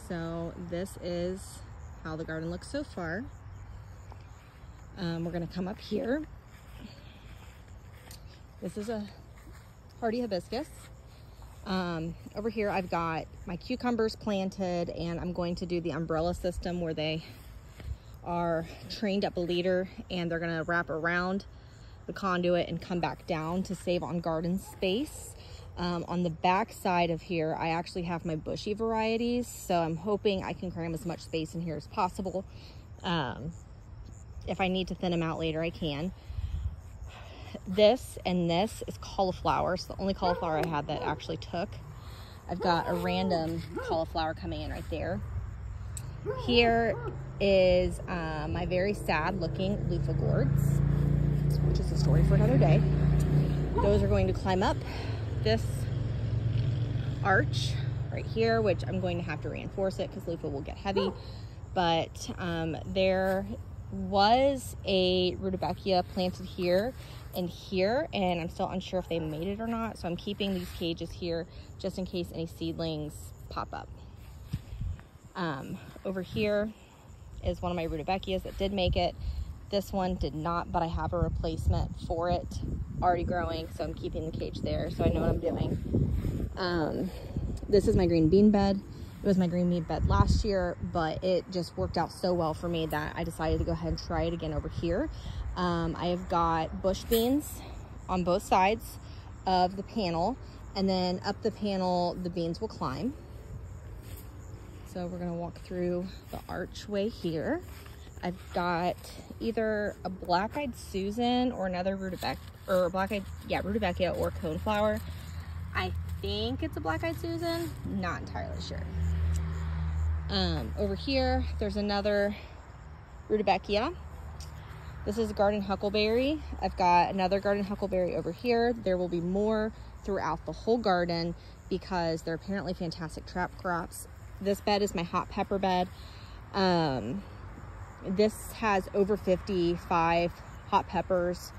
So this is how the garden looks so far. We're gonna come up here. This is a hardy hibiscus. Over here I've got my cucumbers planted, and I'm going to do the umbrella system where they are trained up a leader and they're gonna wrap around the conduit and come back down to save on garden space. On the back side of here, I actually have my bushy varieties, so I'm hoping I can cram as much space in here as possible. If I need to thin them out later, I can. This and this is cauliflower. It's the only cauliflower I had that actually took. I've got a random cauliflower coming in right there. Here is my very sad looking loofah gourds, which is a story for another day. Those are going to climb up this arch right here, which I'm going to have to reinforce it because loofah will get heavy. But there was a rudbeckia planted here and here, and I'm still unsure if they made it or not, so I'm keeping these cages here just in case any seedlings pop up. Over here is one of my rudbeckias that did make it. This one did not, but I have a replacement for it already growing, so I'm keeping the cage there so I know what I'm doing. This is my green bean bed. It was my green bean bed last year, but it just worked out so well for me that I decided to go ahead and try it again over here. I have got bush beans on both sides of the panel, and then up the panel the beans will climb. So we're gonna walk through the archway here. I've got either a black-eyed Susan or another rudbeckia, or rudbeckia or coneflower. I think it's a black-eyed Susan, not entirely sure. Over here, there's another rudbeckia. This is a garden huckleberry. I've got another garden huckleberry over here. There will be more throughout the whole garden because they're apparently fantastic trap crops. This bed is my hot pepper bed. This has over 55 hot peppers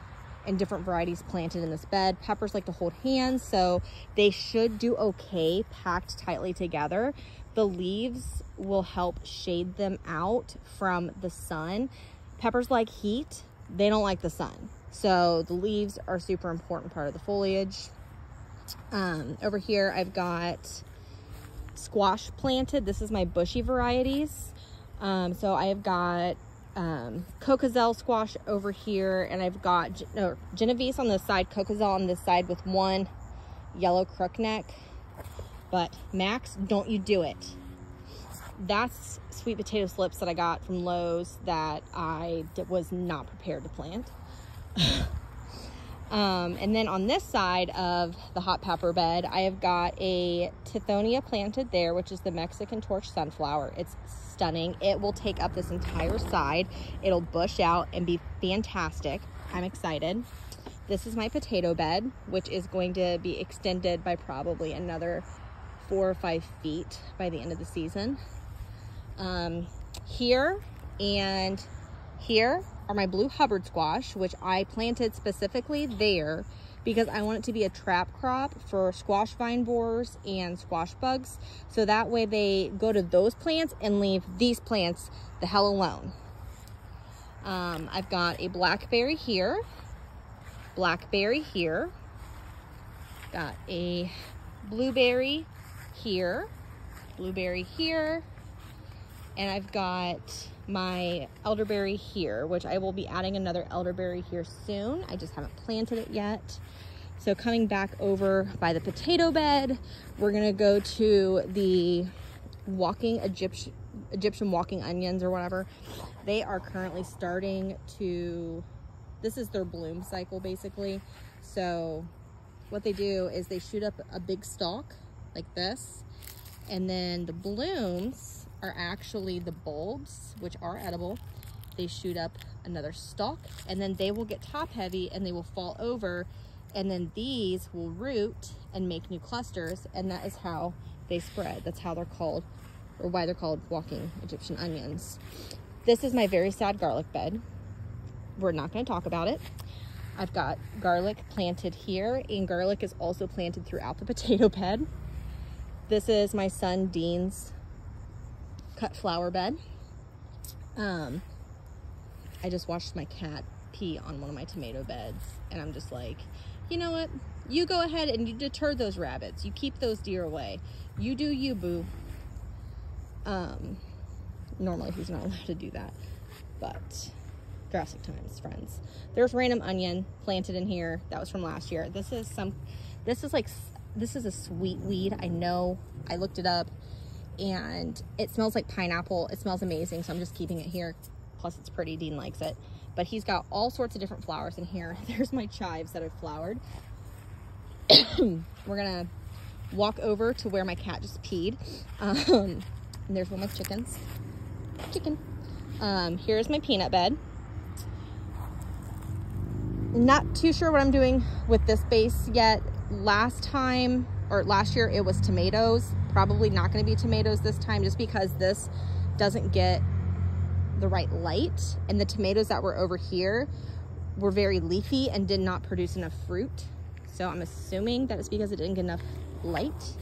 and different varieties planted in this bed. Peppers like to hold hands, so they should do okay packed tightly together. The leaves will help shade them out from the sun. Peppers like heat, they don't like the sun. So the leaves are a super important part of the foliage. Over here, I've got squash planted. This is my bushy varieties. So I have got Cocozelle squash over here, and I've got Genovese on this side, Cocozelle on this side with one yellow crookneck. But Max, don't you do it. That's sweet potato slips that I got from Lowe's that I was not prepared to plant. And then on this side of the hot pepper bed, I have got a Tithonia planted there, which is the Mexican torch sunflower. It's stunning. It will take up this entire side. It'll bush out and be fantastic. I'm excited. This is my potato bed, which is going to be extended by probably another 4 or 5 feet by the end of the season. Here and here are my blue Hubbard squash, which I planted specifically there because I want it to be a trap crop for squash vine borers and squash bugs. So that way they go to those plants and leave these plants the hell alone. I've got a blackberry here, got a blueberry here, and I've got my elderberry here, which I will be adding another elderberry here soon. I just haven't planted it yet. So coming back over by the potato bed, we're gonna go to the walking Egyptian walking onions or whatever. They are currently starting to, this is their bloom cycle basically. So what they do is they shoot up a big stalk like this, and then the blooms are actually the bulbs, which are edible. They shoot up another stalk, and then they will get top heavy and they will fall over, and then these will root and make new clusters, and that is how they spread. That's how they're called, or why they're called walking Egyptian onions. This is my very sad garlic bed. We're not going to talk about it. I've got garlic planted here, and garlic is also planted throughout the potato bed. This is my son Dean's cut flower bed. I just watched my cat pee on one of my tomato beds, and I'm just like, you know what? You go ahead and you deter those rabbits. You keep those deer away. You do you, boo. Normally he's not allowed to do that, but drastic times, friends. There's random onion planted in here. That was from last year. This is a sweet weed. I know, I looked it up, and it smells like pineapple. It smells amazing, so I'm just keeping it here. Plus it's pretty, Dean likes it. But he's got all sorts of different flowers in here. There's my chives that have flowered. We're gonna walk over to where my cat just peed. And there's one of my chickens. Here's my peanut bed. Not too sure what I'm doing with this base yet. Last year it was tomatoes. Probably not going to be tomatoes this time, just because this doesn't get the right light, and the tomatoes that were over here were very leafy and did not produce enough fruit. So I'm assuming that it's because it didn't get enough light.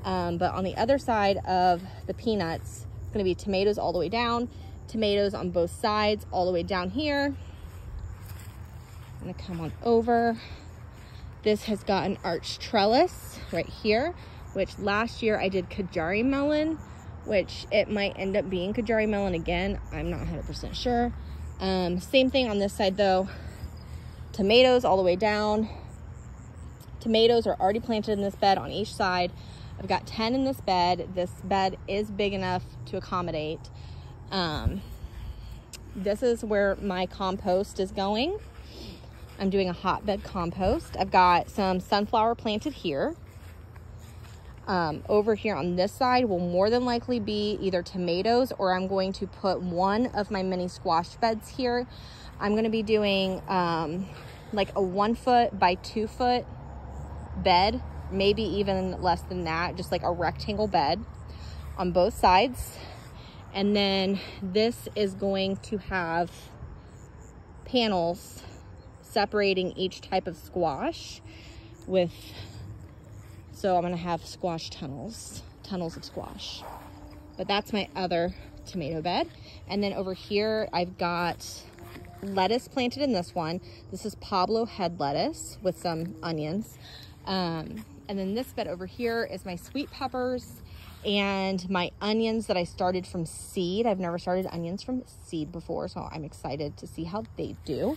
But on the other side of the peanuts, it's going to be tomatoes all the way down, tomatoes on both sides all the way down here. I'm going to come on over. This has got an arched trellis right here, which last year I did Kajari melon, which it might end up being Kajari melon again. I'm not 100% sure. Same thing on this side though. Tomatoes all the way down. Tomatoes are already planted in this bed on each side. I've got 10 in this bed. This bed is big enough to accommodate. This is where my compost is going. I'm doing a hotbed compost. I've got some sunflower planted here. Over here on this side will more than likely be either tomatoes, or I'm going to put one of my mini squash beds here. I'm going to be doing like a 1 foot by 2 foot bed, maybe even less than that, just like a rectangle bed on both sides. And then this is going to have panels separating each type of squash with, so I'm gonna have squash tunnels of squash. But that's my other tomato bed. And then over here, I've got lettuce planted in this one. This is Pablo head lettuce with some onions. And then this bed over here is my sweet peppers and my onions that I started from seed. I've never started onions from seed before, so I'm excited to see how they do.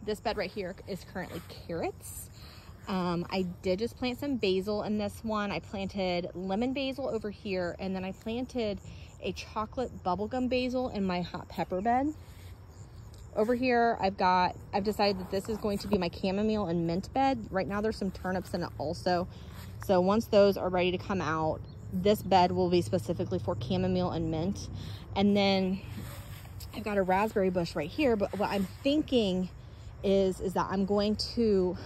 This bed right here is currently carrots. I did just plant some basil in this one. I planted lemon basil over here, and then I planted a chocolate bubblegum basil in my hot pepper bed. Over here, I've decided that this is going to be my chamomile and mint bed. Right now there's some turnips in it also. So once those are ready to come out, this bed will be specifically for chamomile and mint. And then I've got a raspberry bush right here, but what I'm thinking is that I'm going to,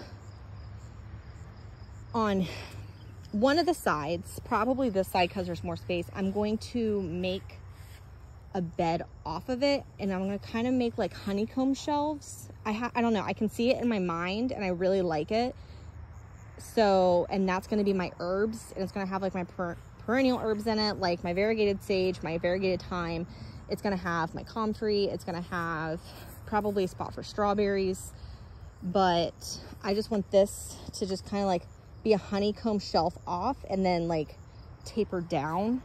on one of the sides, probably this side because there's more space, I'm going to make a bed off of it, and I'm going to kind of make like honeycomb shelves. I don't know, I can see it in my mind and I really like it. So, and that's going to be my herbs, and it's going to have like my perennial herbs in it, like my variegated sage, my variegated thyme. It's going to have my comfrey. It's going to have probably a spot for strawberries, but I just want this to just kind of like be a honeycomb shelf off and then like taper down.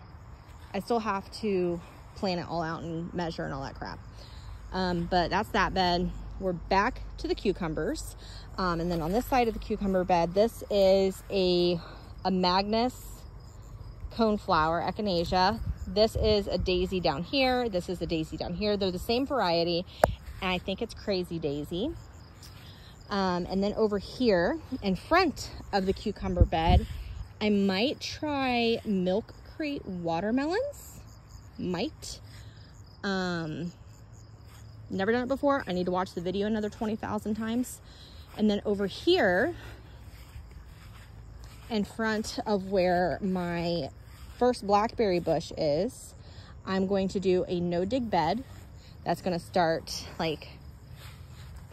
I still have to plan it all out and measure and all that crap. But that's that bed. We're back to the cucumbers. And then on this side of the cucumber bed, this is a Magnus coneflower, echinacea. This is a daisy down here. This is a daisy down here. They're the same variety, and I think it's Crazy Daisy. And then over here in front of the cucumber bed, I might try Milk Crate watermelons. Might. Never done it before. I need to watch the video another 20,000 times. And then over here in front of where my first blackberry bush is, I'm going to do a no dig bed that's going to start like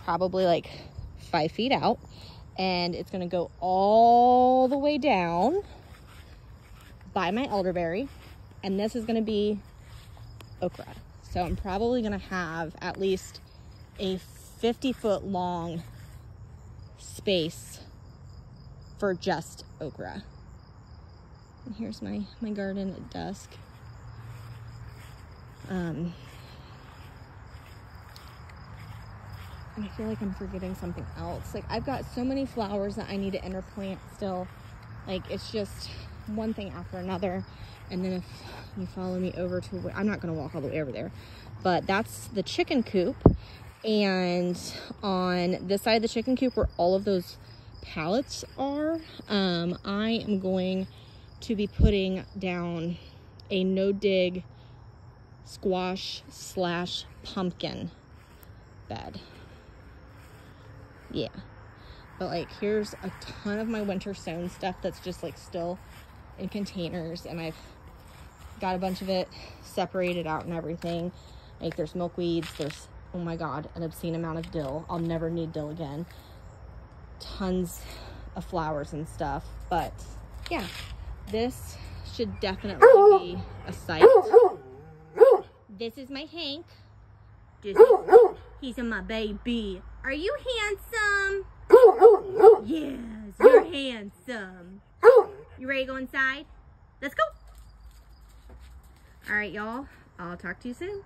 probably like 5 feet out, and it's going to go all the way down by my elderberry, and this is going to be okra. So I'm probably going to have at least a 50-foot long space for just okra. And here's my garden at dusk. And I feel like I'm forgetting something else. Like, I've got so many flowers that I need to interplant still. Like, it's just one thing after another. And then if you follow me over to, I'm not going to walk all the way over there, but that's the chicken coop. And on this side of the chicken coop where all of those pallets are, I am going to be putting down a no-dig squash / pumpkin bed. Yeah, but like, here's a ton of my winter sown stuff that's just like still in containers, and I've got a bunch of it separated out and everything. Like, there's milkweeds, there's, oh my god, an obscene amount of dill. I'll never need dill again. Tons of flowers and stuff. But yeah, this should definitely be a sight. This is my Hank. He's my baby. Are you handsome? Yes, you're handsome. You ready to go inside? Let's go. All right, y'all. I'll talk to you soon.